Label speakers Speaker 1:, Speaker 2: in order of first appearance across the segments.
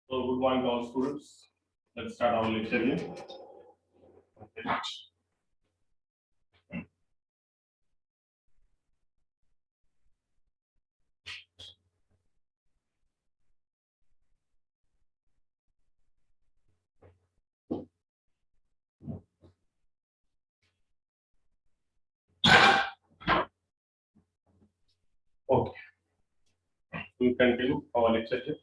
Speaker 1: So good morning to all students. Let's start our lecture here. Okay. Okay. We continue our lecture here.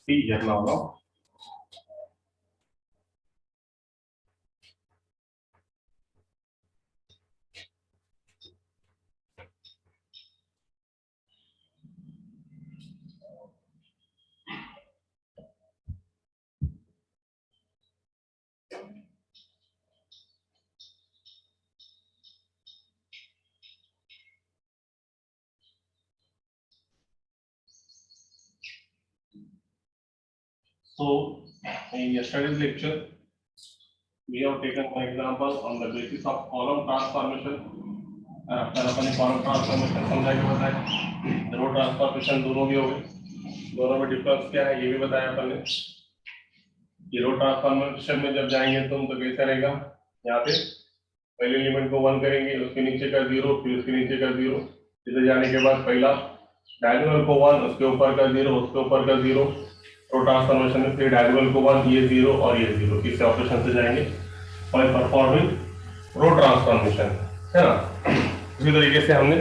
Speaker 1: See here now. So in yesterday's lecture, we have taken one example on the basis of column transformation. after upon column transformation समझा के बताया, रो transformation दोनों भी हो गए, दोनों में difference क्या है ये भी बताया अपन ने। रो ट्रांसफॉर्मेशन में जब जाएंगे तुम तो कैसा रहेगा, यहाँ पे पहले एलिमेंट को 1 करेंगे, उसके नीचे का 0, फिर उसके नीचे का 0, इधर जाने के बाद पहला डायगोनल को 1, उसके ऊपर का 0, उसके ऊपर का 0। रो ट्रांसफॉर्मेशन में फिर डायगोनल को 1, ये 0 और ये 0, किस ऑपरेशन से जाएंगे बाय परफॉर्मिंग रो ट्रांसफॉर्मेशन, है ना। इसी तरीके से हमने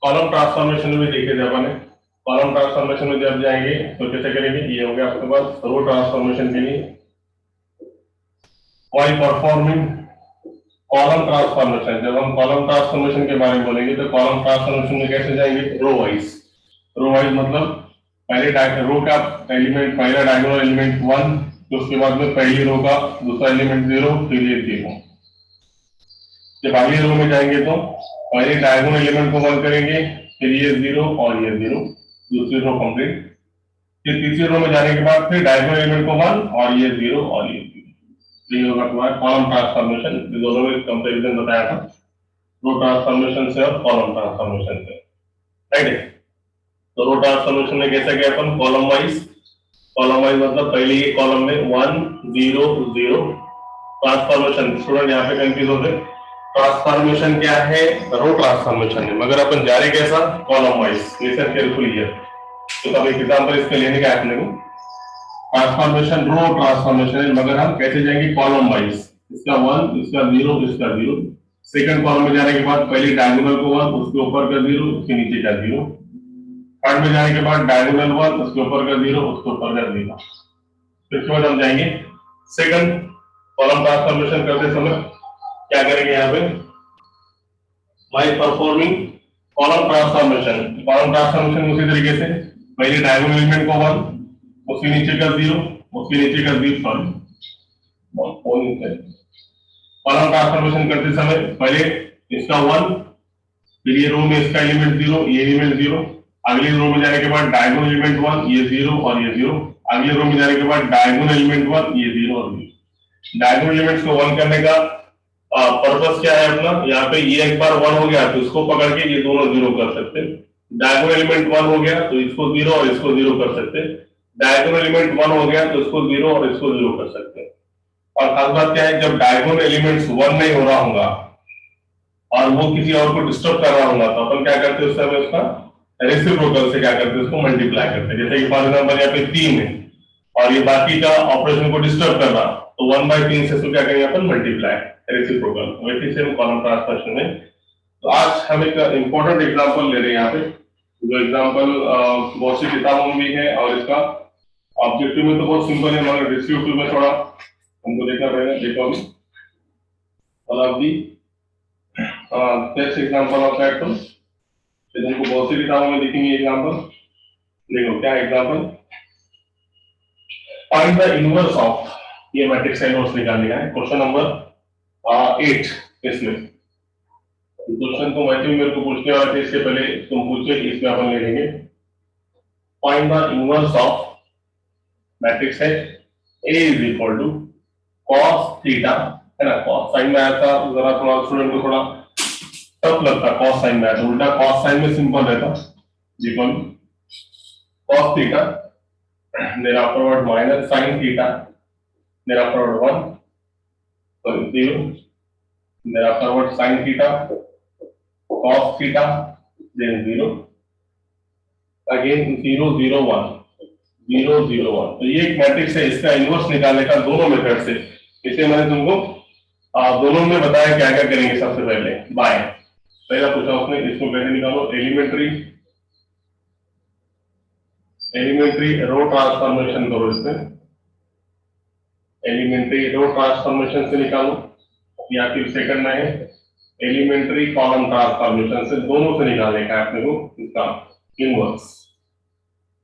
Speaker 1: कॉलम ट्रांसफॉर्मेशन में देखे थे अपन ने। कॉलम ट्रांसफॉर्मेशन में जब जाएंगे तो कैसे करेंगे, ये हो गया आपके पास रो ट्रांसफॉर्मेशन के लिए बाय परफॉर्मिंग कॉलम ट्रांसफॉर्मेशन। जब हम कॉलम ट्रांसफॉर्मेशन के बारे में बोलेंगे तो कॉलम ट्रांसफॉर्मेशन में कैसे जाएंगे, रो वाइज। रो वाइज मतलब पहले रो का एलिमेंट, पहला डायगोनल एलिमेंट 1, तो उसके बाद में पहली रो का दूसरा एलिमेंट 0, फिर ये 0। जब अगली रो में जाएंगे तो पहले डायगोनल एलिमेंट को 1 करेंगे, फिर ये 0 और ये 0, दूसरी रो कंप्लीट। फिर तीसरी रो में जाने के बाद फिर डायगोनल एलिमेंट को 1 और ये 0 और ये 0। ये होगा तुम्हारा कॉलम ट्रांसफॉर्मेशन। दोनों में कंपैरिजन बताया था, रो ट्रांसफॉर्मेशन से और कॉलम ट्रांसफॉर्मेशन से, राइट है। तो रो ट्रांसफॉर्मेशन में कैसा गया अपन, कॉलम वाइज। कॉलम वाइज मतलब पहले ये कॉलम में 1 0 0 ट्रांसफॉर्मेशन। स्टूडेंट यहाँ पे कंफ्यूज हो गए, ट्रांसफॉर्मेशन क्या है, रो ट्रांसफॉर्मेशन है, मगर अपन जा रहे कैसा, column wise. Listen carefully here. तो अब एक एग्जांपल इसके लेने का अपने को, ट्रांसफॉर्मेशन रो ट्रांसफॉर्मेशन है, मगर हम कैसे जाएंगे, कॉलम वाइज। इसका 1, इसका 0, इसका 0। सेकंड कॉलम में जाने के बाद पहले डायगोनल को 1, उसके ऊपर का 0, उसके नीचे का 0। थर्ड में जाने के बाद डायगोनल 1, उसके ऊपर का 0, उसके ऊपर का 0। फिर उसके बाद हम जाएंगे सेकंड कॉलम ट्रांसफॉर्मेशन करते समय क्या करेंगे, यहाँ पे by performing column transformation. Column transformation उसी तरीके से पहले डायगोनल एलिमेंट को 1, उसके नीचे का 0, उसके नीचे का 0, सॉरी कॉलम ट्रांसफॉर्मेशन करते समय पहले इसका 1, फिर ये रो में इसका एलिमेंट 0, ये एलिमेंट 0। अगली रो में जाने के बाद डायगोनल एलिमेंट 1, ये 0 और ये 0। अगली रो में जाने के बाद डायगोनल एलिमेंट 1, ये 0 और 0। डायगोनल एलिमेंट्स को 1 करने का पर्पस क्या है अपना, यहाँ पे ये एक बार 1 हो गया तो इसको पकड़ के ये दोनों 0 कर सकते हैं। डायगोनल एलिमेंट 1 हो गया तो इसको 0 और इसको 0 कर सकते हैं। डायगोनल एलिमेंट 1 हो गया तो इसको 0 और इसको 0 कर सकते हैं। और खास बात क्या है, जब डायगोनल एलिमेंट्स 1 नहीं हो रहा होगा और वो किसी और को डिस्टर्ब कर रहा होगा तो अपन क्या करते हैं उस समय, उसका रेसिप्रोकल से क्या करते हैं, उसको मल्टीप्लाई करते हैं। जैसे कि फॉर एग्जांपल यहाँ पे 3 है और ये बाकी का ऑपरेशन को डिस्टर्ब कर रहा, तो 1/3 से क्या करेंगे अपन, मल्टीप्लाई, रेसिप्रोकल। वैसे सेम कॉलम ट्रांसफॉर्मेशन में। तो आज हम एक इंपॉर्टेंट एग्जांपल ले रहे हैं यहाँ पे, जो एग्जांपल बहुत सी किताबों में भी है और इसका ऑब्जेक्टिव में तो बहुत सिंपल है, मगर डिस्क्रिप्टिव में थोड़ा हमको देखना पड़ेगा। देखो अभी बेस्ट एग्जांपल ऑफ दैट, तो हमको बहुत सी किताबों में देखेंगे एग्जांपल। देखो क्या example, find the inverse of, ये मैट्रिक्स का इनवर्स निकालने का है। क्वेश्चन नंबर 8 इसमें क्वेश्चन तो वैसे भी मेरे को पूछने वाला थे, इससे पहले तुम पूछे, इसमें अपन ले लेंगे। Find the inverse of matrix है A is equal to cos theta, है ना। cos साइन में आया था, जरा थोड़ा स्टूडेंट को थोड़ा तब लगता कॉस साइन में, तो उल्टा कॉस साइन में सिंपल रहता, equal cos theta then afterward minus sine theta then afterward 1 sorry 0 then afterwards sin theta cos theta then 0 again 0 0 1 0 0 1। तो ये एक मैट्रिक्स है, इसका इनवर्स निकालने का दोनों मेथड से, इसे मैंने तुमको दोनों में बताया क्या क्या करेंगे। सबसे पहले बाय पहला पूछा उसने, इसको कैसे निकालो, एलिमेंट्री रो ट्रांसफॉर्मेशन करो, इसमें एलिमेंट्री रो ट्रांसफॉर्मेशन से निकालो, या फिर सेकंड में है एलिमेंट्री कॉलम ट्रांसफॉर्मेशन से, दोनों से निकालने का अपने को इसका इनवर्स।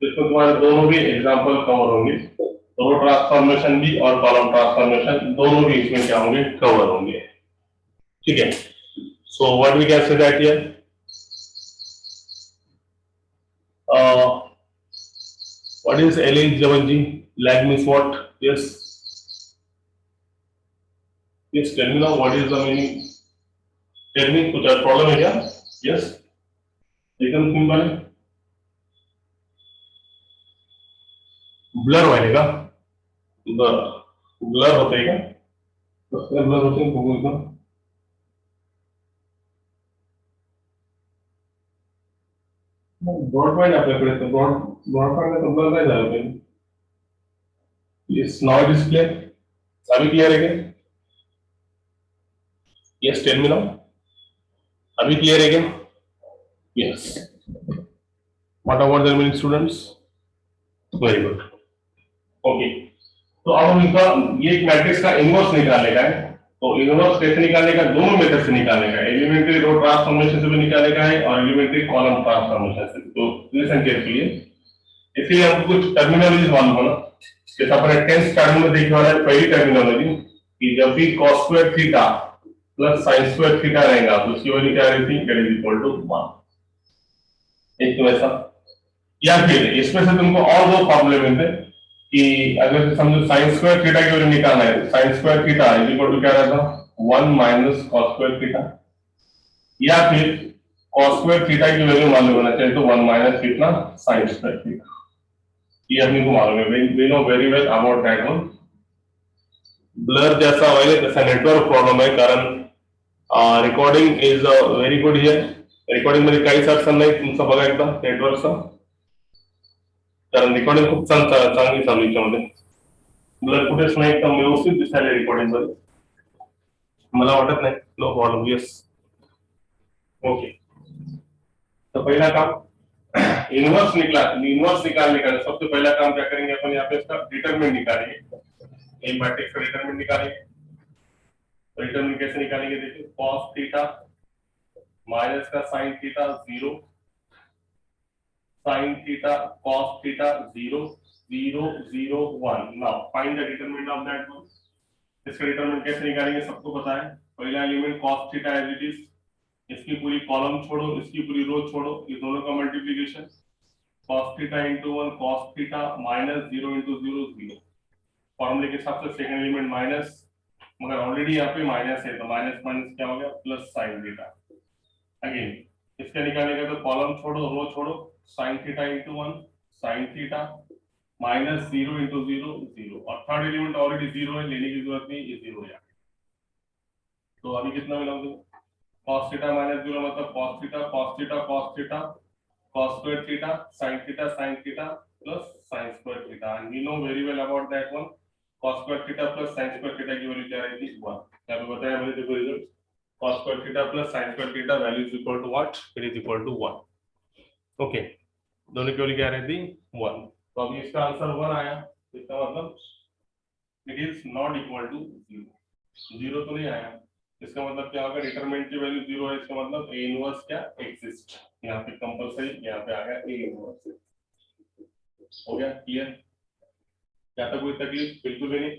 Speaker 1: इसमें तुम्हारे दोनों भी एग्जांपल कवर होंगे, रो ट्रांसफॉर्मेशन भी और कॉलम ट्रांसफॉर्मेशन दोनों भी इसमें क्या होंगे, कवर होंगे। ठीक है, so what we can say that here, what is eligible जी, lag means what, yes yes tell me now what is the meaning, tell me, कुछ प्रॉब्लम है क्या? यस एकदम सिंपल है, ब्लर होने का, ब्लर होते हैं क्या, ब्लर होते हैं गूगल का, ब्रॉडबँड आपल्याकडे, तर ब्रॉडबँड तो ब्लर नाही झालं पाहिजे। Yes now it is clear, अभी क्लियर है क्या? यस टेल मी नाउ, अभी क्लियर है क्या? Yes, what about the remaining students, very good, okay. तो अब हम इसका ये एक मैट्रिक्स का इनवर्स निकालने का है, तो इनवर्स कैसे निकालने का, दोनों मेथड से निकालने का, एलिमेंट्री रो ट्रांसफॉर्मेशन से भी निकालने का है और एलिमेंट्री कॉलम ट्रांसफॉर्मेशन से। तो लिसन केयरफुली, इसलिए हमको कुछ टर्मिनोलॉजी मालूम होना, जैसे अपने 10th स्टैंडर्ड में देखने वाला है पहली टर्मिनोलॉजी कि जब भी cos square theta plus sin square theta रहेगा तो उसकी वैल्यू क्या रहती है, दैट इज इक्वल टू 1। एक तो ऐसा, या फिर इसमें से तुमको और दो फॉर्मूले मिलते हैं कि अगर समझो sin स्क्वायर थीटा की वैल्यू निकालना है, sin square theta is equal to क्या रहता, 1 माइनस cos स्क्वायर थीटा, या फिर cos स्क्वायर थीटा की वैल्यू मालूम होना चाहिए तो 1 माइनस कितना sin स्क्वायर थीटा, ये अपने को मालूम है, we know very well about that one. Blur जैसा होगा जैसा नेटवर्क प्रॉब्लम है, कारण recording is very good here, recording मध्ये काहीच अडचण नाही, तुमचं बघा एकदा नेटवर्कचा, कारण रिकॉर्डिंग खूप चांगली चालू आहे, त्यामध्ये ब्लर कुठेच नाही, एकदम व्यवस्थित दिसायला रिकॉर्डिंग मध्ये, मला वाटत नाही, नो प्रॉब्लम, यस ओके। तो पहला काम इनवर्स निकालने का, सबसे पहला काम क्या करेंगे अपन, यहाँ पे इसका डिटरमिनेंट निकालेंगे, इन मैट्रिक्स का डिटरमिनेंट निकालेंगे। तो डिटरमिनेंट कैसे निकालेंगे, देखिए cos थीटा माइनस का sin theta 0, sin theta cos theta 0 0 0 1। Now find the determinant of that one. इसका डिटरमिनेंट कैसे निकालेंगे, सबको पता है, पहला element cos theta as it is, इसकी पूरी कॉलम छोड़ो, इसकी पूरी रो छोड़ो, ये दोनों का multiplication, cos theta into 1 cos theta minus 0 into 0 0। फॉर्मूले के हिसाब से सेकंड एलिमेंट माइनस, मगर ऑलरेडी यहाँ पे माइनस है तो माइनस माइनस क्या हो गया, प्लस sin थीटा। अगेन इसका निकालेगा तो कॉलम छोड़ो, रो छोड़ो, sin theta into 1 sin theta minus 0 into 0 0, और थर्ड एलिमेंट ऑलरेडी 0 है, लेने की जरूरत नहीं, ये 0 है। तो अभी कितना मिला मुझे, cos थीटा माइनस 0 मतलब cos theta cos theta cos theta cos square theta sin theta plus sin square theta, and we know very well about that one, cos square theta plus sin square theta की value क्या रहती है, 1। क्या भी बताया मैंने, देखो result, cos square theta plus sin square theta value is equal to what, it is equal to 1। Okay, दोनों की वैल्यू क्या रहती है, 1। तो अभी इसका आंसर 1 आया, इसका मतलब it is not equal to 0, 0 तो नहीं आया, इसका मतलब क्या होगा, डिटरमिनेंट की वैल्यू 0 है, इसका मतलब A इनवर्स क्या एग्जिस्ट, यहाँ पे कंपलसरी, यहाँ पे आ गया A इनवर्स। हो गया क्लियर, क्या था कोई तकलीफ, बिल्कुल भी नहीं।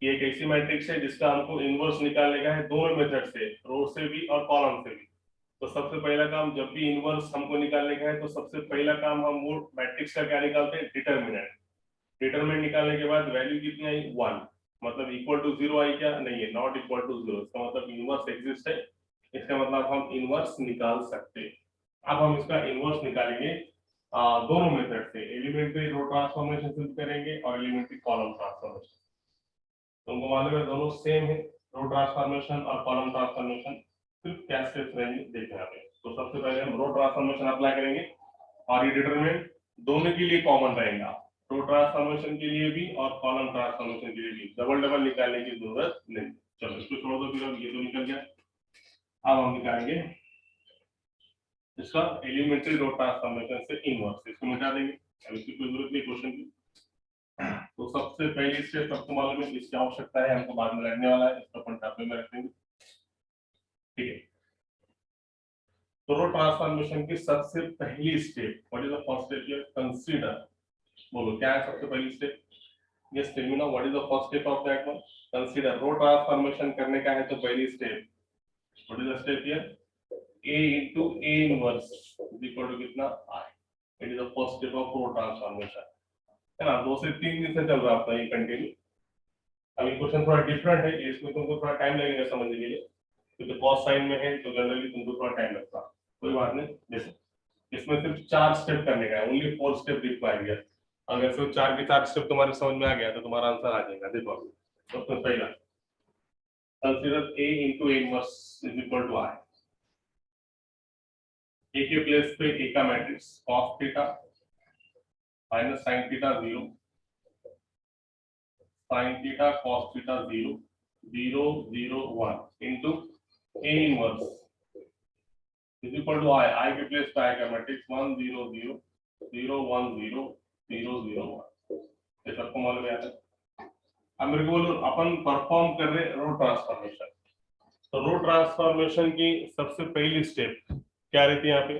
Speaker 1: ये एक ऐसी मैट्रिक्स है जिसका हमको इनवर्स निकालने का है दोनों मेथड से, रो से भी और कॉलम से भी। तो सबसे पहला काम, जब भी इनवर्स हमको निकालने का है तो सबसे पहला काम हम वो मैट्रिक्स का क्या निकालते हैं, डिटरमिनेंट। डिटरमिनेंट निकालने के बाद वैल्यू कितनी आई, 1, मतलब इक्वल टू 0 आई क्या, नहीं है, नॉट इक्वल टू 0, इसका मतलब इनवर्स एग्जिस्ट है। इसका मतलब हम इनवर्स निकाल सकते हैं। अब हम इसका इनवर्स निकालेंगे दोनों मेथड से, एलिमेंट्री रो ट्रांसफॉर्मेशन से करेंगे और एलिमेंट्री कॉलम ट्रांसफॉर्मेशन। तुमको मालूम है दोनों सेम है, रो ट्रांसफॉर्मेशन और कॉलम ट्रांसफॉर्मेशन। सिर्फ क्या स्टेप्स रहेंगे देखना है। तो सबसे पहले हम रो ट्रांसफॉर्मेशन अप्लाई करेंगे और ये डिटरमिनेंट दोनों के लिए कॉमन रहेगा, रो ट्रांसफॉर्मेशन के लिए भी और कॉलम ट्रांसफॉर्मेशन के लिए भी। डबल डबल निकालने की जरूरत नहीं। चलो इसको छोड़ दो, फिर ये तो निकल गया। अब हम निकालेंगे इसका एलिमेंट्री रो ट्रांसफॉर्मेशन से इनवर्स, इसको मिटा देंगे। अब इसकी कोई जरूरत नहीं क्वेश्चन की। तो सबसे पहली स्टेप सबको मालूम है, इसकी आवश्यकता है हमको बाद में लगने वाला है, इसको अपन टैबलेट में रख देंगे। ठीक है, तो रो ट्रांसफॉर्मेशन की सबसे पहली step, what is the first step here? Consider. बोलो क्या है सबसे पहली step? Yes tell me now, what is the first step of that one? Consider. Row transformation करने का है तो पहली step, what is the step here? a into a inverse is equal to कितना? I. It is the first step of row transformation, है ना? 2 से 3 दिन से चल रहा है ये कंटिन्यू। अभी क्वेश्चन थोड़ा डिफरेंट है, इसमें तुमको थोड़ा टाइम लगेगा समझने के लिए, क्योंकि कॉस साइन में है तो जनरली तुमको थोड़ा टाइम लगता है। कोई बात नहीं, देखो इसमें सिर्फ 4 स्टेप करने का है, ओनली 4 स्टेप रिक्वायर्ड है। अगर सिर्फ 4 के 4 स्टेप तुम्हारे समझ में आ गया तो तुम्हारा आंसर आ जाएगा। देखो सबसे पहला consider a into a inverse is equal to I। A के प्लेस पे ए का matrix cos theta minus sin theta 0, sin theta cos theta 0, 0 0 1 into a inverse is equal to I के प्लेस पे I का matrix 1 0 0 0 1 0 0 0 1। ये सबको मालूम है। अब मेरे को बोलो, अपन परफॉर्म कर रहे रो ट्रांसफॉर्मेशन, तो रो ट्रांसफॉर्मेशन की सबसे पहली स्टेप क्या रहती है यहाँ पे?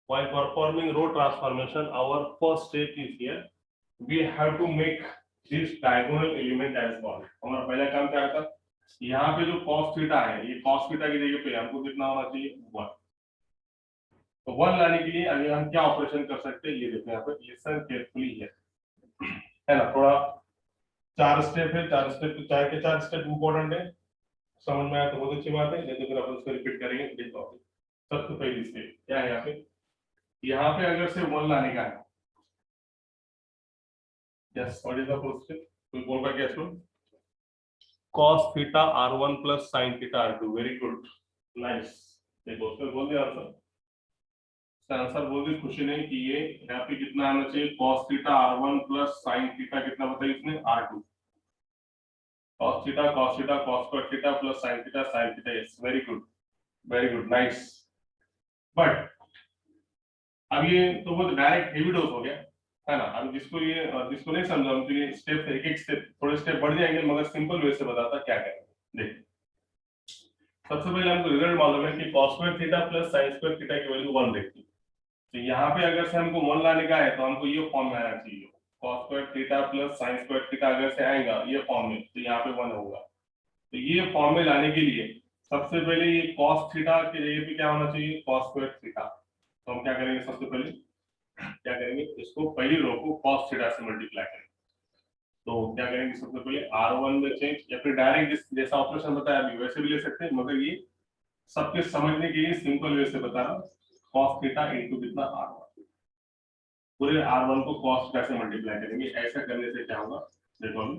Speaker 1: While performing row transformation, our first step is here. We have to make this diagonal element as 1. हमारा पहला काम क्या था? यहाँ पे जो cos थीटा है, ये cos थीटा की जगह पे हमको कितना होना चाहिए? 1। तो 1 लाने के लिए अभी हम क्या ऑपरेशन कर सकते हैं ये देखो यहाँ पे, लिसन केयरफुली है ना? थोड़ा 4 स्टेप है, 4 स्टेप तो 4 के 4 स्टेप इंपॉर्टेंट है, समझ में आया तो बहुत अच्छी बात है, नहीं तो फिर अपन उसको रिपीट करेंगे। देखो सबसे पहली स्टेप क्या है यहाँ पे अगर से 1 लाने का है, yes, what is the first step? कोई बोल रहा क्या इसको? cos theta r1 plus sin theta r2, very good, nice. देखो उसने बोल दिया आंसर, इसका आंसर बोल दी खुशी नहीं कि ये यहाँ पे कितना आना चाहिए? cos theta r1 plus sin theta कितना बताइए इसने? r2। cos theta cos square theta plus sin theta, yes very good nice. But अब ये तो बहुत डायरेक्ट हेवी डोज हो गया, है ना? अब जिसको नहीं समझा उनके लिए स्टेप एक एक स्टेप थोड़े स्टेप बढ़ जाएंगे, मगर सिंपल वे से बताता क्या करेंगे। देखिए सबसे पहले हमको रिजल्ट मालूम है कि cos square theta plus sin square theta की वैल्यू 1 देखी, तो यहाँ पे अगर से हमको 1 लाने का है तो हमको ये फॉर्म में आना चाहिए, cos square theta plus sin square theta अगर से आएगा ये फॉर्म में तो यहाँ पे 1 होगा। तो ये फॉर्म में लाने के लिए सबसे पहले ये cos थीटा की जगह पे क्या होना चाहिए? cos square theta. तो हम क्या करेंगे? सबसे पहले क्या करेंगे? इसको पहली रो को cos थीटा से मल्टीप्लाई करेंगे। तो क्या करेंगे? सबसे पहले r1 में चेंज, या फिर डायरेक्ट जैसा ऑपरेशन बताया अभी वैसे भी ले सकते हैं, मगर ये सबके समझने के लिए सिंपल वे से बता रहा हूं। cos थीटा इनटू कितना? r1, पूरे r1 को cos थीटा से मल्टीप्लाई करेंगे। ऐसा करने से क्या होगा? देखो अभी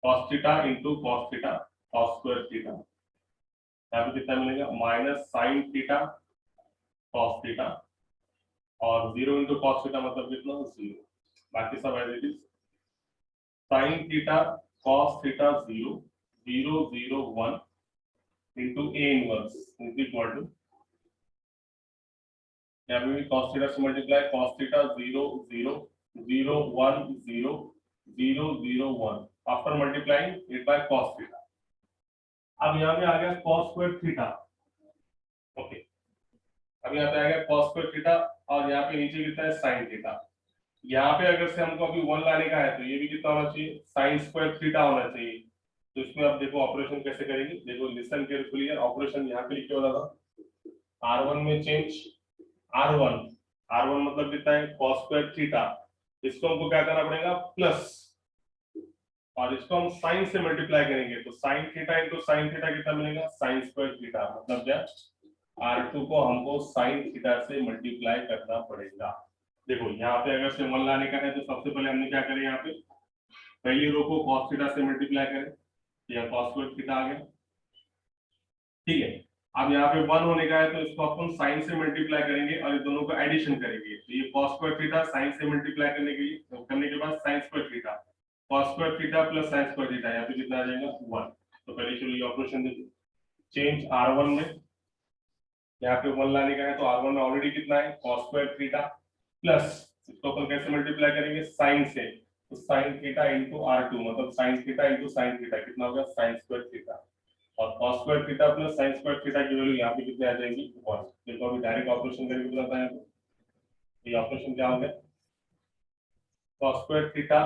Speaker 1: cos theta into cos theta cos square theta, यहाँ पे कितना मिलेगा? Minus sin theta cos theta, और 0 इंटू cos थीटा मतलब कितना? 0। बाकी सब as it is. sin theta cos theta 0 0 0 1 into a inverse is equal to, यहाँ पे भी cos थीटा से multiply, cos theta 0 0 0 1 0 0 0 1 after multiplying it by cos theta. अब यहाँ पे आ गया cos स्क्वायर थीटा, ओके। अब यहाँ पे आ गया cos स्क्वायर थीटा, और यहाँ पे नीचे कितना है? sin theta. यहाँ पे अगर से हमको अभी 1 लाने का है तो ये भी कितना होना चाहिए? sin स्क्वायर थीटा होना चाहिए। तो इसमें आप देखो ऑपरेशन कैसे करेंगे, देखो लिसन केयरफुली। ऑपरेशन यहाँ पे लिखे होता था r1 में चेंज, r1 मतलब कितना है? cos square theta. इसको हमको क्या करना पड़ेगा? प्लस और इसको हम साइन से मल्टीप्लाई करेंगे तो sine theta into sine theta कितना मिलेगा, साइन स्क्वायर थीटा। मतलब क्या, R2 को हमको साइन थीटा से मल्टीप्लाई करना पड़ेगा। देखो यहाँ पे अगर से 1 लाने का है तो सबसे पहले हमने क्या करें, यहाँ पे पहली रो को cos थीटा से मल्टीप्लाई करें, यह cos स्क्वायर थीटा आ गया, ठीक है। अब यहाँ पे 1 होने का है तो इसको अपन साइन से मल्टीप्लाई करेंगे और ये दोनों को एडिशन करेंगे, तो ये cos स्क्वायर थीटा साइन से मल्टीप्लाई करने के बाद sin square theta, cos square theta plus sin square theta, यहाँ पे कितना आ जाएगा 1। तो पहले चलो ये ऑपरेशन देखिए, चेंज R1 में, यहाँ पे 1 लाने का है तो R1 में ऑलरेडी कितना है cos स्क्वायर थीटा, प्लस इसको अपन कैसे मल्टीप्लाई करेंगे, साइन से, तो साइन थीटा इंटू R2 मतलब sine theta into sine theta कितना होगा, साइन स्क्वायर थीटा, और cos square theta plus sin square theta की वैल्यू यहाँ पे कितनी आ जाएगी 1। देखो अभी डायरेक्ट ऑपरेशन करके बताता है, ये ऑपरेशन क्या हो गया, cos square theta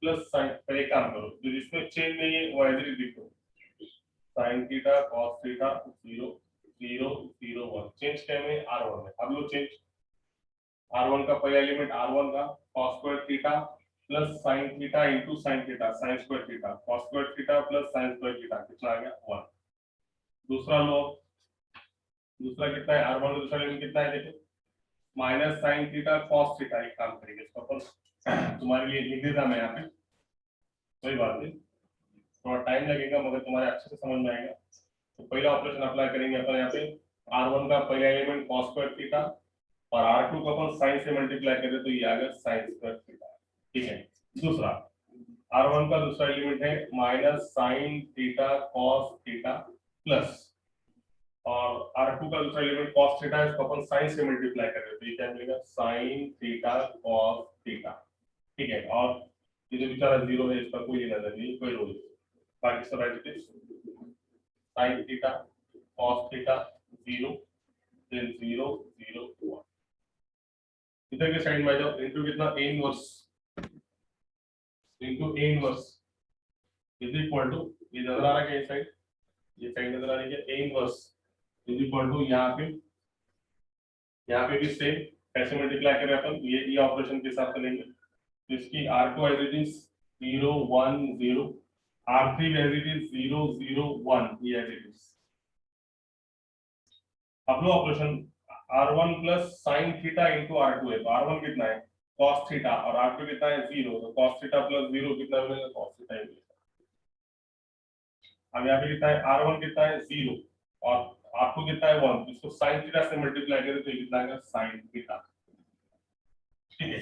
Speaker 1: plus sin, पहले काम करो जो जिसमें चेंज नहीं है वो एज इट इज लिखो, sin theta cos theta 0 0 0 1, change क्या में R1 में, अब लो चेंज R1 का पहला एलिमेंट R1 का cos square theta plus sin theta into sin theta sin square theta, cos square theta plus sin square theta कितना आ गया 1। दूसरा लो, दूसरा कितना है R1 का दूसरा एलिमेंट कितना है देखो, minus sin theta cos theta, एक काम करेंगे इसको अपन तुम्हारे लिए लिख देता मैं यहाँ पे, कोई बात नहीं, थोड़ा टाइम लगेगा मगर तुम्हारे अच्छे से समझ में आएगा। तो पहला ऑपरेशन अप्लाई करेंगे अपन यहाँ पे, R1 का पहला एलिमेंट cos स्क्वायर थीटा और R2 को अपन sin से मल्टीप्लाई करें तो ये आ गया sin स्क्वायर थीटा, ठीक है। दूसरा R1 का दूसरा एलिमेंट है minus sin theta cos theta plus, और R2 का दूसरा एलिमेंट cos थीटा है, इसको अपन sin से मल्टीप्लाई कर रहे हैं तो ये क्या मिलेगा sin थीटा cos थीटा, ठीक है। और ये जो बेचारा जीरो है इसका कोई लेना नहीं, कोई रोल नहीं, बाकी सब as it is, sin theta cos theta 0 then 0 0 1, इधर के साइड में आ जाओ, इनटू कितना a inverse, into a inverse is equal to, ये नजर आ रहा है ये साइड, ये साइड नजर आ रही है a inverse is equal to, यहाँ पे भी सेम, कैसे मल्टीप्लाई करें अपन, ये ऑपरेशन के साथ चलेंगे, तो इसकी R2 as it is 0 1 0, R3 as it is 0 0 1, ये एज इट इज। अब लो operation R1 plus sin theta into R2 है, तो R1 कितना है cos थीटा और R2 कितना है 0, तो cos थीटा प्लस 0 कितना मिलेगा, cos थीटा ही मिलेगा। अब यहाँ पे कितना है R1 कितना है 0 और R2 कितना है 1, इसको sin थीटा से मल्टीप्लाई करें तो ये कितना आएगा sin थीटा, ठीक है।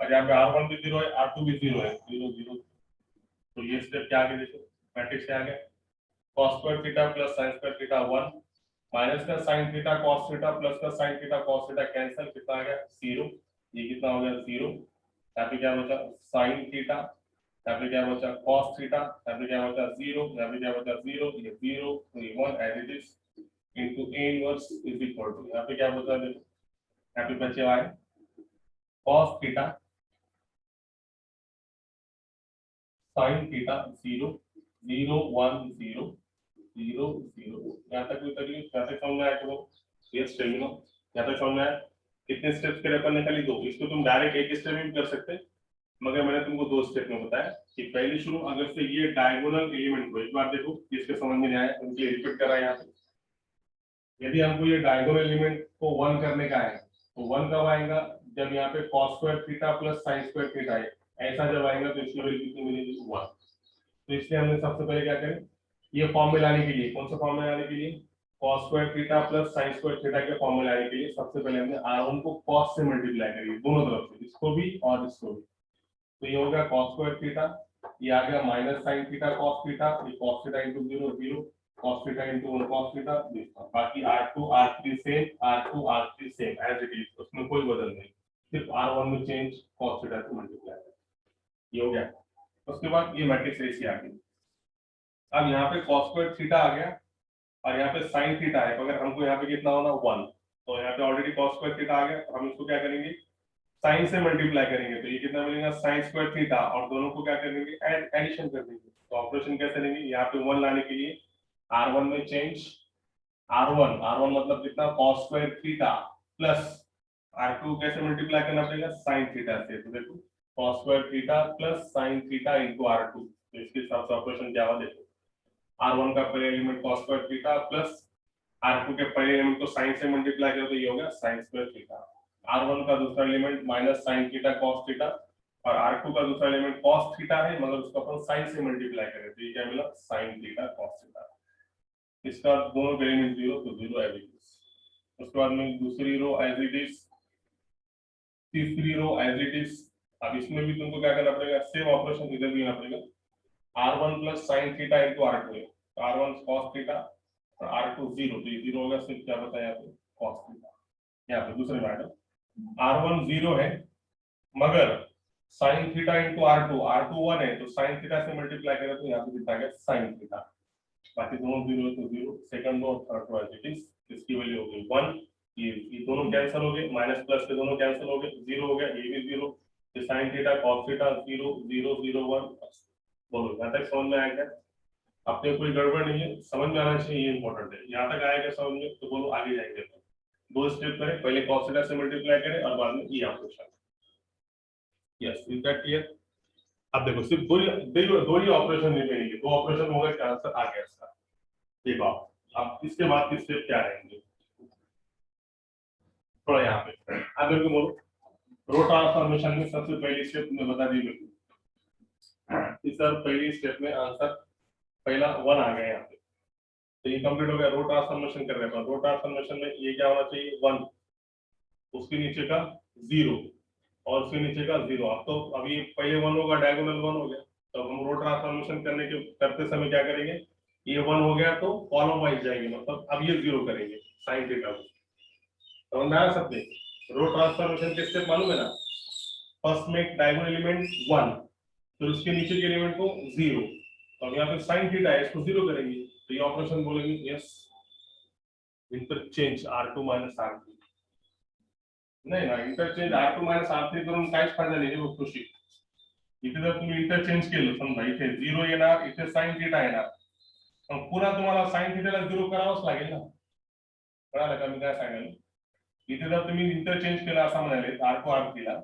Speaker 1: और यहाँ पे R1 भी 0 है R2 भी 0 है, 0 0, तो ये स्टेप क्या आगे देखो, मैट्रिक्स क्या आ गया, cos square theta plus sin square theta 1, minus का sin theta cos theta plus का sin theta cos theta cancel, कितना आ गया 0, ये कितना हो गया 0, यहाँ पे क्या बचा sin थीटा, यहाँ पे क्या बचा cos थीटा, यहाँ पे क्या बचा 0, यहाँ पे क्या बचा 0, ये 0 तो ये 1 as it is into a inverse is equal to, यहाँ पे क्या बचा देखो, यहाँ पे बचे हुआ है cos थीटा sin थीटा 0 0 1 0 0 0, यहाँ तक कोई तकलीफ, यहाँ तक समझ में आया तो यस टेल मी नो, यहाँ तक समझ में आया। कितने स्टेप्स के लिए अपन ने खाली दो, इसको तुम डायरेक्ट एक स्टेप में भी कर सकते, मगर मैंने तुमको दो स्टेप में बताया कि पहले शुरू अगर से ये डायगोनल एलिमेंट को एक बार देखो किसके समझ में नहीं आया उनके रिपीट कर रहा है यहाँ पे। यदि हमको ये डायगोनल एलिमेंट को 1 करने का है तो 1 कब आएगा, जब यहाँ पे cos square theta plus sin square theta है, ऐसा जब आएगा तो इसकी वैल्यू कितनी मिलेगी 1। तो इसलिए हमने सबसे पहले क्या करें, ये फॉर्म में लाने के लिए, कौन सा फॉर्म में लाने के लिए, cos square theta plus sin square theta के फॉर्म में लाने के लिए सबसे पहले हमने R1 को cos से मल्टीप्लाई करेंगे दोनों तरफ से, इसको भी और इसको भी, तो ये हो गया cos स्क्वायर थीटा, ये आ गया minus sin theta cos theta, ये cos theta into 0 0, cos theta into 1 cos theta, बाकी R2 R3 same, R2 R3 same as it is, उसमें कोई बदल नहीं, सिर्फ R1 में चेंज cos थीटा से मल्टीप्लाई, ये हो गया। उसके बाद ये मैट्रिक्स रेशियो आ गई। अब यहाँ पे cos स्क्वायर थीटा आ गया और यहाँ पे sin थीटा है, अगर हमको यहाँ पे कितना होना 1, तो यहाँ पे ऑलरेडी cos स्क्वायर थीटा आ गया, तो हम इसको क्या करेंगे sin से मल्टीप्लाई करेंगे, तो ये कितना मिलेगा sin स्क्वायर थीटा, और दोनों को क्या करेंगे एडिशन कर देंगे। तो ऑपरेशन कैसे लेंगे, यहाँ पे 1 लाने के लिए R1 में चेंज, R1 मतलब कितना cos square theta plus R2 कैसे मल्टीप्लाई करना पड़ेगा sin थीटा से, तो देखो cos square theta plus sin theta into r2। तो इसके हिसाब से ऑपरेशन क्या हुआ देखो, r1 का पहले element cos square theta plus r2 के पहले एलिमेंट को sin से मल्टीप्लाई करो तो ये हो गया sin स्क्वायर थीटा, r1 का दूसरा element minus sin theta cos theta, और r2 का दूसरा एलिमेंट cos थीटा है मगर उसको अपन sin से मल्टीप्लाई करें तो ये क्या मिला sin थीटा cos थीटा। इसका दोनों एलिमेंट जीरो तो जीरो एज इट इज। उसके बाद में दूसरी रो एज इट इज, तीसरी रो एज इट इज। अब इसमें भी तुमको क्या करना पड़ेगा, सेम ऑपरेशन इधर भी करना पड़ेगा, r1 plus sin theta into r2 है, r1 cos थीटा और r2 जीरो, तो ये जीरो होगा, सिर्फ क्या बता यहाँ पे cos थीटा। यहाँ पे दूसरे में r1 जीरो है मगर sin theta into r2, r2 1 है तो sin थीटा से मल्टीप्लाई करें तो यहाँ पे कितना गया sin थीटा, बाकी दोनों जीरो तो जीरो, सेकंड रो और third row as it is. इसकी वैल्यू हो गई 1, ये दोनों कैंसिल हो गए, माइनस प्लस के दोनों कैंसिल हो गए, जीरो हो गया, ये भी जीरो, तो sin थीटा cos थीटा 0 0 0 1। बोलो यहाँ तक समझ में आया क्या? अपने कोई गड़बड़ नहीं है, समझ में आना चाहिए, ये इंपॉर्टेंट है। यहाँ तक आया क्या समझ में, तो बोलो आगे जाएंगे तो दो स्टेप करें, पहले cos थीटा से मल्टीप्लाई करें और बाद में ये operation. Yes, is that clear? अब देखो सिर्फ दो ही ऑपरेशन नहीं, दो ऑपरेशन हो गए, क्या आंसर आ गया इसका। देखो अब इसके बाद की स्टेप क्या रहेंगे, थोड़ा यहाँ पे अब मेरे को बोलो, रो ट्रांसफॉर्मेशन में सबसे पहली स्टेप तुमने बता दी मेरे को, इस सर पहली स्टेप में आंसर पहला 1 आ गया यहाँ पे, तो ये कंप्लीट हो गया। रो ट्रांसफॉर्मेशन कर रहे हैं, रो ट्रांसफॉर्मेशन में ये क्या होना चाहिए 1, उसके नीचे का 0 और उसके नीचे का 0। अब तो अभी पहले 1 होगा, डायगोनल 1 हो गया, तो हम रो ट्रांसफॉर्मेशन करते समय क्या करेंगे, ये 1 हो गया तो कॉलम वाइज जाएंगे, मतलब अब ये 0 करेंगे sin थीटा को। समझ में आया सबके? रो ट्रांसफॉर्मेशन के स्टेप मालूम है ना, फर्स्ट में डायगोनल एलिमेंट 1, फिर उसके नीचे के एलिमेंट को 0, तो अब यहाँ पे sin थीटा है, इसको 0 करेंगे, तो ये ऑपरेशन बोलेंगे yes interchange r2 minus r3। नाही ना, इंटरचेंज r2 माइनस r3 करून काहीच फायदा नाही बघ खुशी। इथे जर तुम्ही इंटरचेंज केलं, समजा इथे 0 येणार, इथे sin थीटा येणार, पण पुन्हा तुम्हाला sin थीटाला 0 करावंच लागेल ना, कळालं का मी काय सांगायला? इथे जर तुम्ही इंटरचेंज केला असं म्हणाले r2 r3 ला,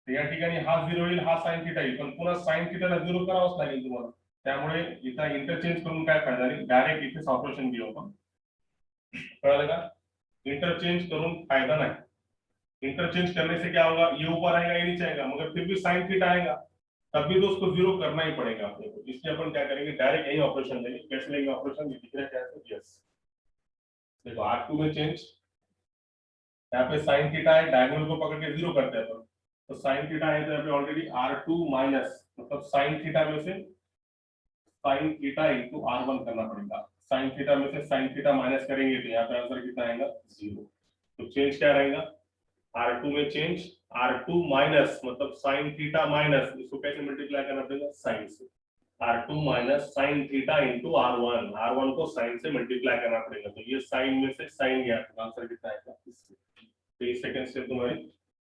Speaker 1: तर या ठिकाणी हा 0 येईल, हा sin थीटा येईल, पण पुन्हा sin थीटाला 0 करावंच लागेल तुम्हाला, त्यामुळे इथं इंटरचेंज करून काय फायदा नाही, डायरेक्ट इथेच ऑपरेशन घेऊ आपण। कळालं का? इंटरचेंज करून फायदा नहीं, इंटरचेंज करने से क्या होगा, ये ऊपर आएगा ये नीचे आएगा, मगर फिर भी sin थीटा आएगा, तब भी तो उसको 0 करना ही पड़ेगा अपने को, इसलिए अपन क्या करेंगे, डायरेक्ट यही ऑपरेशन लेंगे। कैसे लेंगे ऑपरेशन, ये दिख रहा है कैसे? यस, देखो r2 में चेंज, यहाँ पे sin थीटा है, डायगोनल को पकड़ के 0 करते हैं अपन, तो sin थीटा है तो यहाँ पे ऑलरेडी r2 माइनस, मतलब sin थीटा में से sin थीटा into r1 करना पड़ेगा, sin थीटा में से sin थीटा माइनस करेंगे तो यहाँ पे आंसर कितना आएगा 0। तो चेंज क्या रहेगा, r2 में चेंज, r2 माइनस मतलब sin थीटा माइनस, इसको कैसे मल्टीप्लाई करना पड़ेगा sin से, r2 minus sin theta into r1, r1 को sin से मल्टीप्लाई करना पड़ेगा, तो ये sin में से sin गया तो आंसर कितना आएगा। तो ये सेकंड स्टेप तुम्हारी,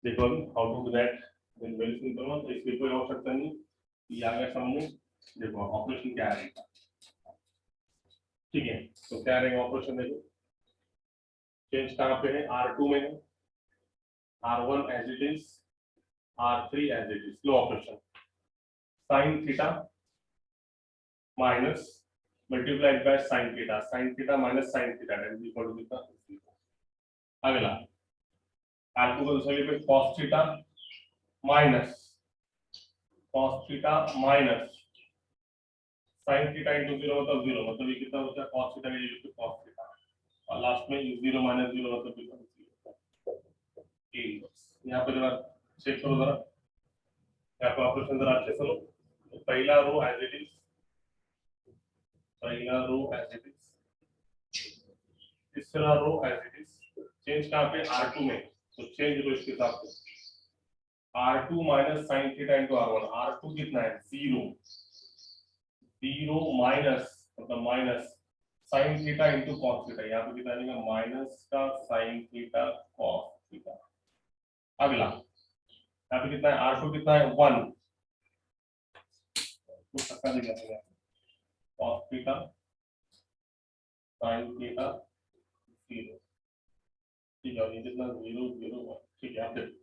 Speaker 1: देखो अभी how to do that, very simple one, इसमें कोई आवश्यकता नहीं, ये आ गया समझ। देखो ऑपरेशन क्या है, ठीक है, तो क्या रहेगा ऑपरेशन, देखो चेंज कहाँ पे है, r2 में है, r1 as it is, r3 as it is, लो operation, sin theta minus multiplied by sin theta minus sin theta that is equal to कितना 0। अगला r2 का दूसरा element cos theta minus sin theta into 0 मतलब 0, मतलब ये कितना होता है cos थीटा की जगह पे cos थीटा, और लास्ट में 0 माइनस 0 मतलब कितना 0। यहाँ पे जरा चेक करो, जरा यहाँ पे ऑपरेशन जरा अच्छे से लो, तो पहला रो एज इट इज, तीसरा रो एज इट इज, चेंज कहाँ पे r2 में, तो चेंज लो इसके हिसाब से, r2 minus sin theta into r1, r2 कितना है 0 माइनस मतलब minus sin theta into cos theta, यहाँ पे कितना आएगा माइनस का sin थीटा cos थीटा। अगला यहाँ पे कितना है r2 कितना है 1, कुछ धक्का देगा cos थीटा sin थीटा 0, ठीक है, ये कितना 0 0 1, ठीक है। अब देखो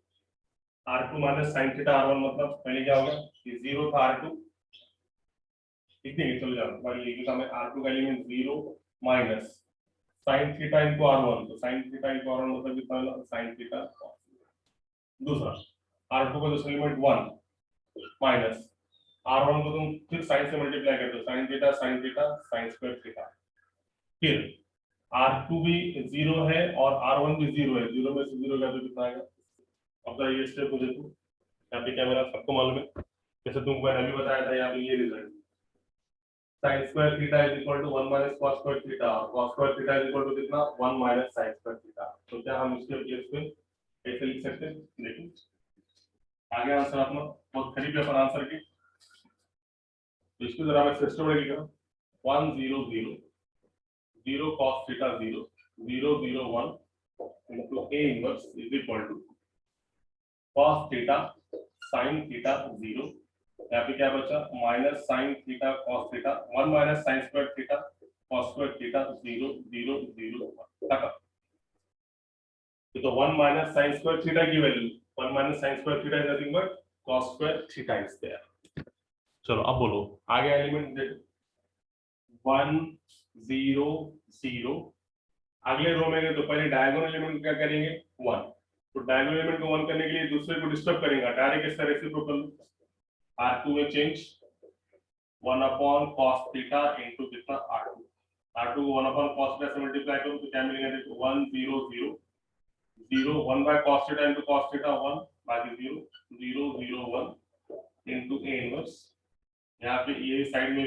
Speaker 1: R2 minus sine theta R1 मतलब पहले क्या होगा, ये 0 था R2, इतने चलो जाओ भाई, ये था मैं R2 का element 0 minus sine theta into R1, तो साइन थीटा इनटू R1 मतलब कितना होगा, साइन थीटा। दूसरा R2 का दूसरा एलिमेंट 1 माइनस R1 को तुम फिर साइन से मल्टीप्लाई करते हो, sine theta sine square theta. फिर R2 भी 0 है और R1 भी 0 है, 0 में से 0 गया तो कितना आएगा। अब ये स्टेप मुझे देखो, यहाँ पे क्या मेरा सबको मालूम है, जैसे तुमको मैंने अभी बताया था, यहाँ पे ये result sin square theta is equal to 1 minus cos square theta, और cos square theta is equal to कितना 1 माइनस sin स्क्वायर थीटा। तो क्या हम इसके प्लेस पे कैसे लिख सकते हैं, देखो आगे आंसर अपना बहुत करीब है पर आंसर के, तो इसको जरा मैं सिस्टम में लिख रहा हूं 1 0 0 0 cos theta 0 0 0 1 into a inverse is equal to cos theta sin theta 0, यहाँ पे क्या बचा minus sine theta cos theta 1 minus sine square theta cos square theta 0 0 0 1 तक। तो 1 माइनस साइन स्क्वायर थीटा की value 1 minus sine square theta is nothing but cos square theta is there. चलो अब बोलो आगे एलिमेंट देखो 1 0 0, अगले रो में तो पहले डायगोनल एलिमेंट क्या करेंगे 1, तो डायगोनल एलिमेंट को 1 करने के लिए दूसरे को डिस्टर्ब करेंगे, डायरेक्ट इसका रेसिप्रोकल R2 में change 1 upon cos theta into कितना R2, R2 को 1 अपॉन cos थीटा से मल्टीप्लाई करो तो क्या मिलेगा, देखो 1 0 0 0 1 by cos theta into cos theta 1 बाकी 0 0 0 1 इनटू a इनवर्स, यहां पे ये साइड में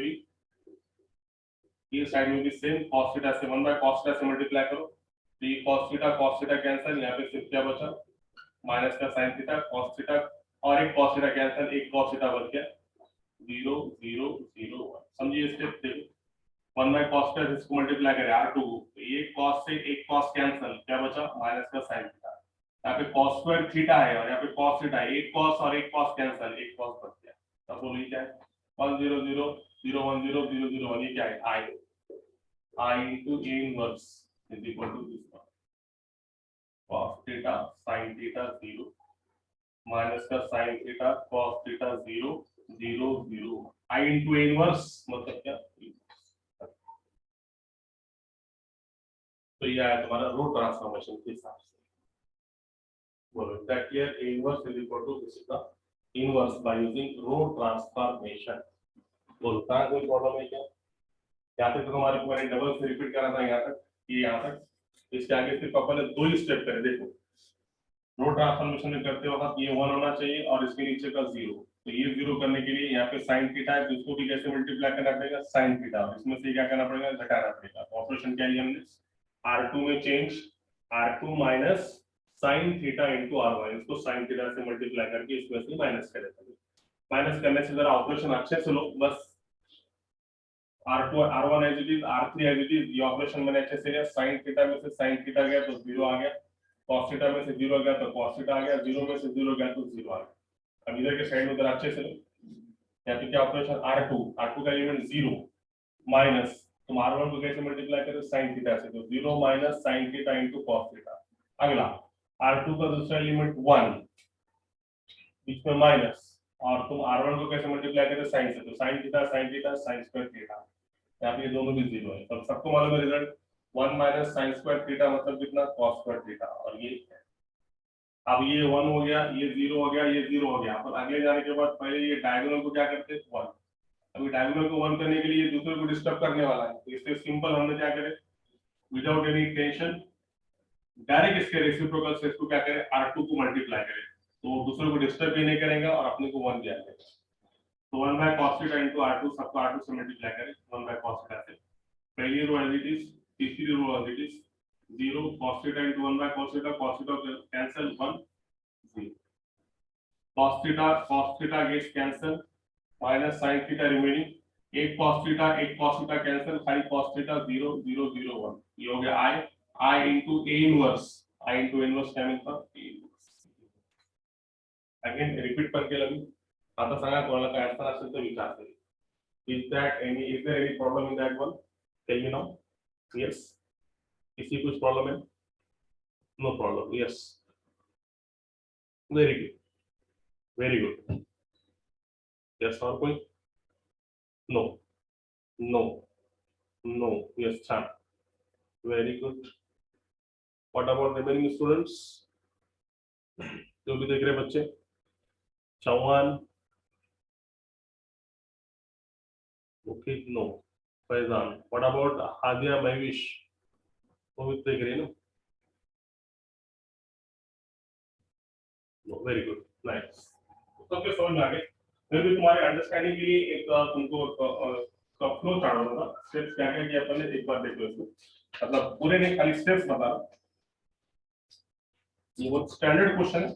Speaker 1: भी सेम cos थीटा से 1 बाय cos थीटा से मल्टीप्लाई करो, तो ये cos थीटा कैंसिल, यहां पे सिर्फ क्या बचा माइनस का sin थीटा cos थीटा और एक cos थीटा कैंसिल, एक cos थीटा बच गया 0 0 0 1। समझिए स्टेप देखो 1 बाय cos थीटा इसको मल्टीप्लाई करें R2, तो एक cos से एक cos कैंसिल, क्या बचा माइनस का sin थीटा, यहाँ पे cos स्क्वायर थीटा है और यहाँ पे cos थीटा है, एक cos और एक cos कैंसिल, एक cos बच गया। तब बोलिए क्या है 1 0 0 0 1 0 0 0 1, ये क्या है I into A inverse is equal to this one cos theta sin theta 0 minus का sin theta cos theta 0 0 0 I into A inverse मतलब क्या, तो यह है तुम्हारा रो ट्रांसफॉर्मेशन के हिसाब से। बोलो that here A inverse is equal to this is the inverse by using row transformation. बोलो कहां कोई प्रॉब्लम है क्या, यहाँ तक तो तुम्हारे को मैंने डबल से रिपीट करा था, यहाँ तक ये यहाँ तक, इसके आगे सिर्फ अपन ने दो ही स्टेप करे। देखो रो ट्रांसफॉर्मेशन में करते वक्त ये 1 होना चाहिए और इसके नीचे का 0, तो ये 0 करने के लिए यहाँ पे sin थीटा है, तो इसको भी कैसे मल्टीप्लाई करना पड़ेगा sin थीटा, इसमें से क्या करना पड़ेगा घटाना पड़ेगा। तो ऑपरेशन क्या लिया हमने R2 में change R2 minus sin theta into R1, इसको sin थीटा से मल्टीप्लाई करके इसमें से माइनस कर देते हैं। माइनस करने से जरा ऑपरेशन अच्छे से लो, बस R2 R1 as it is R3 as it is, ये ऑपरेशन मैंने अच्छे से लिया, sin थीटा में से sin थीटा गया तो 0 आ गया, cos थीटा में से 0 गया तो cos थीटा आ गया, 0 में से 0 गया तो 0 आ गया। अब इधर के साइड में जरा अच्छे से लो, यहाँ पे क्या ऑपरेशन R2 का एलिमेंट 0 माइनस तुम R1 को कैसे मल्टीप्लाई करो sin थीटा से, तो 0 minus sin theta into cos theta. अगला R2 का दूसरा एलिमेंट 1 बीच में माइनस, और तुम R1 को कैसे मल्टीप्लाई करो sin से, तो sin theta sin square theta, यहाँ पे दोनों भी 0 है। तो सबको मालूम है result 1 minus sine square theta मतलब कितना cos स्क्वायर थीटा, और ये अब ये 1 हो गया, ये 0 हो गया, ये 0 हो गया। पर आगे जाने के बाद पहले ये डायगोनल को क्या करते हैं 1, अभी डायगोनल को 1 करने के लिए दूसरे को डिस्टर्ब करने वाला है, तो इससे सिंपल हमने क्या करे विदाउट एनी टेंशन डायरेक्ट इसके रेसिप्रोकल से इसको क्या करें R2 को मल्टीप्लाई करें, तो दूसरे को डिस्टर्ब भी नहीं करेगा और अपने को 1 दिया जाएगा। तो 1 by cos theta into R2, सबको R2 से मल्टीप्लाई करें 1 बाय cos थीटा से, पहली रो एज इट इज, तीसरी row as it is 0 cos theta into 1 by cos theta cancel 1 0 cos theta gets cancel minus sin theta remaining, एक cos theta cancel, खाली cos theta 0 0 0 1, ये हो गया I into A inverse, I into inverse क्या मिलता है again repeat करके लगी आता सांगा कोणाला काय अडचण असेल तर विचारते। Is there any problem in that one? Tell me now. Yes. किसी कुछ प्रॉब्लम है? No problem. Yes. Very good. Very good, yes और कोई? नो नो नो, यस, छान, very good. What about remaining students, जो भी देख रहे बच्चे? Chauhan, okay, no. Faizan, what about Hadiya Mahvish, वो भी देख रही है ना? वेरी गुड, नाइस, सबके समझ में आ गए। फिर भी तुम्हारे अंडरस्टैंडिंग के लिए एक तुमको फ्लो चार्ट होगा, स्टेप्स क्या क्या किया अपन ने, एक बार देख लो इसको, मतलब पूरे नहीं, खाली स्टेप्स बता रहा। ये बहुत स्टैंडर्ड क्वेश्चन है,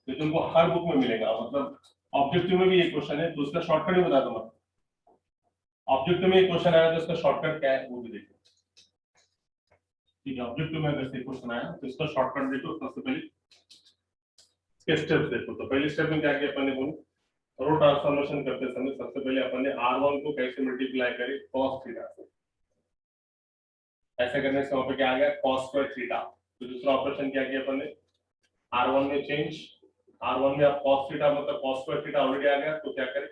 Speaker 1: जो तुमको हर बुक में मिलेगा, मतलब ऑब्जेक्टिव में भी एक क्वेश्चन है तो उसका शॉर्टकट भी बता दूंगा। ऑब्जेक्टिव में एक क्वेश्चन आया तो उसका शॉर्टकट क्या है वो भी देखो, ठीक है? ऑब्जेक्टिव में अगर से क्वेश्चन आया तो इसका शॉर्टकट देखो। सबसे पहले स्टेप्स देखो, तो पहले स्टेप में क्या किया अपन ने, बोलो रो ट्रांसफॉर्मेशन करते समय सबसे पहले अपन ने r1 को कैसे मल्टीप्लाई करें, cos थीटा से। ऐसे करने से वहां पे क्या आ गया, cos स्क्वायर थीटा। तो दूसरा ऑपरेशन क्या किया अपन ने, r1 में चेंज, r1 में आप cos थीटा मतलब cos स्क्वायर थीटा ऑलरेडी आ गया, तो क्या करें,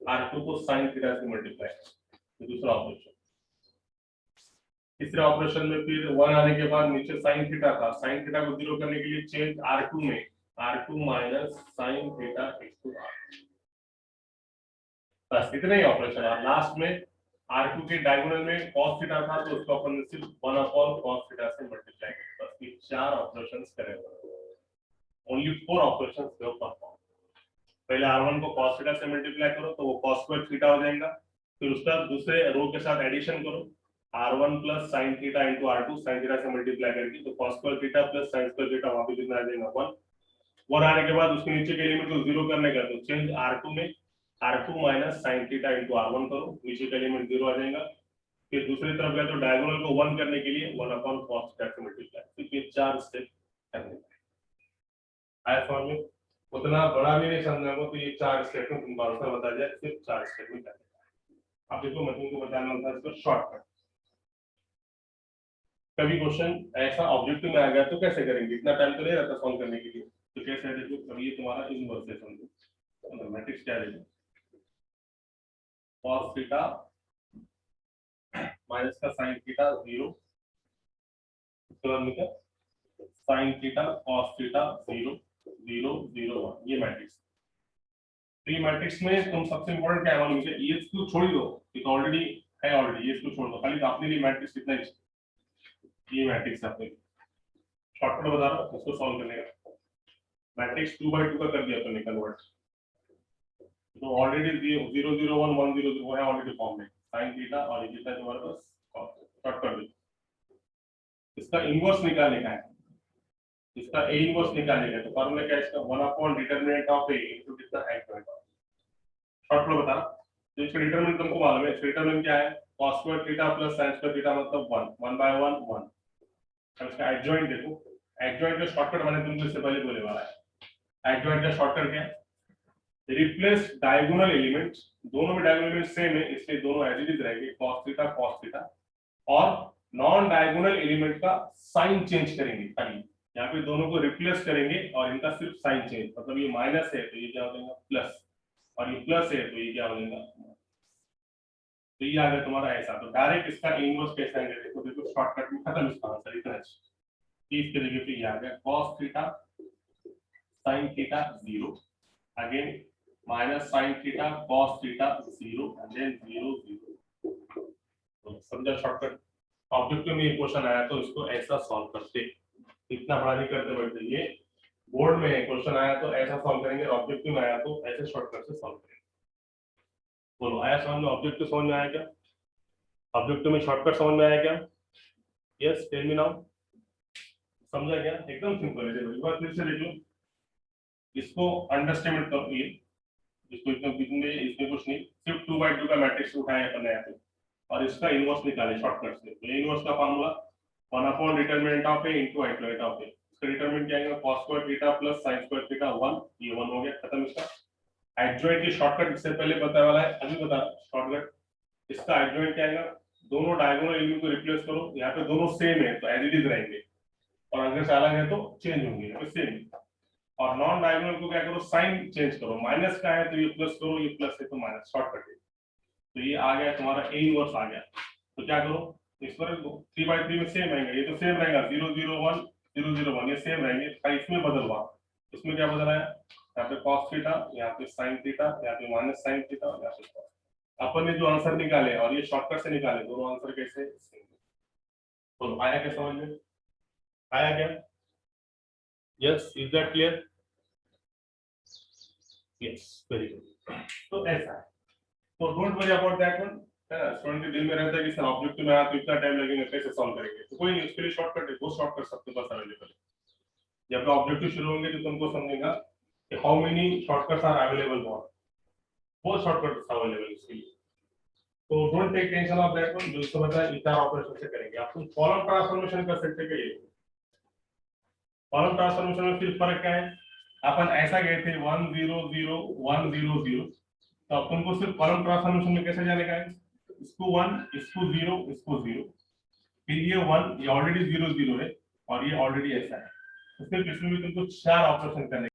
Speaker 1: r2 को sin थीटा से मल्टीप्लाई। तो दूसरा ऑपरेशन। तीसरे ऑपरेशन में फिर 1 आने के बाद नीचे sin थीटा था, sin थीटा को जीरो करने के लिए चेंज r2 में, r2 minus sin theta into r। बस इतने ही ऑपरेशन। और लास्ट में r2 के डायगोनल में cos थीटा था तो उसको अपन ने सिर्फ 1 अपॉन cos थीटा से मल्टीप्लाई किया। बस ये चार ऑपरेशंस करेंगे, ओनली 4 ऑपरेशंस पे परफॉर्म। पहले r1 को cos थीटा से मल्टीप्लाई करो तो वो cos स्क्वायर थीटा हो जाएगा, फिर उसका दूसरे रो के साथ एडिशन करो, r1 plus sin theta into r2 sin theta से मल्टीप्लाई करके, तो cos square theta plus sin square theta वहां पे कितना आ जाएगा, 1 आने के बाद उसके नीचे के एलिमेंट को जीरो करने का, तो चेंज r2 में r2 minus sin theta into r1 करो, नीचे का एलिमेंट जीरो आ जाएगा। फिर दूसरी तरफ गए तो डायगोनल को 1 करने के लिए 1 अपॉन cos थीटा से मल्टीप्लाई। तो ये चार स्टेप करने हैं। आया समझ में? उतना बड़ा भी नहीं समझना हो तो ये चार स्टेप में तुमको आंसर बता जाए, सिर्फ चार स्टेप में करना है। अब देखो मैं तुमको बताना था इसका शॉर्टकट। कभी क्वेश्चन ऐसा ऑब्जेक्टिव में आ गया तो कैसे करेंगे, इतना टाइम तो नहीं रहता सॉल्व करने के लिए, तो कैसे है देखो। अब ये तुम्हारा इनवर्स है, समझो मैट्रिक्स क्या है, cos थीटा माइनस का sin थीटा 0, उसके बाद में क्या, sin थीटा cos थीटा 0 0 0 1, ये मैट्रिक्स। तो ये मैट्रिक्स में तुम सबसे इंपॉर्टेंट क्या है मालूम है, ये इसको छोड़ दो, ये तो ऑलरेडी है, ऑलरेडी ये इसको छोड़ दो, खाली अपने लिए मैट्रिक्स कितना है, ये मैट्रिक्स अपने शॉर्टकट बता रहा हूं इसको सॉल्व करने का। मैट्रिक्स 2/2 का कर दिया अपन ने कन्वर्ट, तो ऑलरेडी 0 0 1 1 0 0 है ऑलरेडी फॉर्म में, sin थीटा और ये कितना है तुम्हारे पास, कट कर दो। इसका इनवर्स निकालने का है, इसका a इनवर्स निकालने का, तो फॉर्मूला क्या है इसका, 1 upon determinant of a into कितना एडजॉइंट ऑफ। शॉर्टकट बता, तो इसका डिटरमिनेंट तुमको मालूम है, इसका डिटरमिनेंट क्या है, cos square theta plus sin square theta मतलब 1 1/1 1। अब इसका एडजॉइंट देखो, एडजॉइंट का शॉर्टकट मैंने तुमको इससे पहले बोले वाला है। एडजॉइंट का शॉर्टकट क्या है, रिप्लेस डायगोनल एलिमेंट्स, दोनों में डायगोनल एलिमेंट सेम है इसलिए दोनों एज इट इज रहेंगे, cos थीटा, और नॉन डायगोनल एलिमेंट का साइन चेंज करेंगे, खाली यहाँ पे दोनों को रिप्लेस करेंगे और इनका सिर्फ साइन चेंज, मतलब ये माइनस है तो ये क्या हो जाएगा प्लस, और ये प्लस है तो ये क्या हो जाएगा, तो ये आ गया तुम्हारा ऐसा। तो डायरेक्ट इसका इनवर्स कैसे आएगा देखो, देखो शॉर्टकट में खत्म इसका आंसर इतना है। इसके जगह पे ये आ गया cos theta sin theta 0, again minus sin theta cos theta 0, again 0 0। तो समझा शॉर्टकट। ऑब्जेक्टिव में ये क्वेश्चन आया तो इसको ऐसा सॉल्व करते, इतना बड़ा नहीं करते बैठते, ये बोर्ड में क्वेश्चन आया तो ऐसा सॉल्व करेंगे, ऑब्जेक्टिव में आया तो ऐसे शॉर्टकट से सॉल्व करेंगे। बोलो आया समझ में, ऑब्जेक्टिव समझ में आया क्या, ऑब्जेक्टिव में शॉर्टकट समझ में आया क्या, यस टेल मी नाउ, समझा क्या, एकदम सिंपल है। एक बार फिर से देख लो, इसको अंडरस्टैंड करो, ये इसको इसमें कुछ नहीं, सिर्फ 2/2 का मैट्रिक्स उठाया अपन ने यहाँ पे और इसका इनवर्स निकाले शॉर्टकट से। तो इनवर्स का formula 1 upon determinant of a into adjoint of a, इसका डिटरमिनेंट क्या आएगा, cos square theta plus sin square theta 1, ये 1 हो गया, खत्म इसका। एडजॉइंट की शॉर्टकट इससे पहले बताया वाला है, अभी बता शॉर्टकट। इसका एडजॉइंट क्या आएगा, दोनों डायगोनल एलिमेंट को रिप्लेस करो, यहाँ पे दोनों सेम है तो एज इट इज रहेंगे, और अगर से अलग है तो चेंज होंगे, सेम। और नॉन डायगोनल को क्या करो, साइन चेंज करो, माइनस का है तो ये प्लस करो, ये प्लस है तो माइनस, शॉर्टकट है। तो ये आ गया तुम्हारा ए इनवर्स आ गया। तो क्या करो, इस पर 3/3 में सेम रहेंगे, ये तो सेम रहेगा 0 0 1 0 0 1, ये सेम रहेंगे, इसमें बदल हुआ। इसमें क्या बदला है, यहाँ पे cos थीटा, यहाँ पे sin थीटा, यहाँ पे माइनस sin थीटा, यहाँ पे cos। अपन ने जो आंसर निकाले और ये शॉर्टकट से निकाले, दोनों आंसर कैसे, तो आया क्या समझ में, आया क्या? Yes, is that clear? Yes, very good. तो ऐसा है, तो don't worry about that one. Student के दिल में रहता है कि सर ऑब्जेक्टिव में आया तो इतना टाइम लगेगा, कैसे सॉल्व करेंगे? तो कोई नहीं, उसके लिए शॉर्टकट है, वो शॉर्टकट सबके पास अवेलेबल है। जब ऑब्जेक्टिव शुरू होंगे तो तुमको समझेगा कि how many shortcuts are available for, वो शॉर्टकट्स अवेलेबल इसके लिए। तो don't take tension of that one, जो समझता है इतना ऑपरेशन से करेंगे। आप कॉलम ट्रांसफॉर्मेशन कर सकते हैं क्या? कॉलम ट्रांसफॉर्मेशन में सिर्फ फर्क क्या है, अपन ऐसा गए थे 1 0 0 1 0 0, तो अब तुमको सिर्फ कॉलम ट्रांसफॉर्मेशन में कैसे जाने का है, इसको 1 इसको 0 इसको 0, फिर ये 1 ये ऑलरेडी 0 0 है और ये ऑलरेडी ऐसा है, तो सिर्फ इसमें भी तुमको 4 ऑपरेशन करने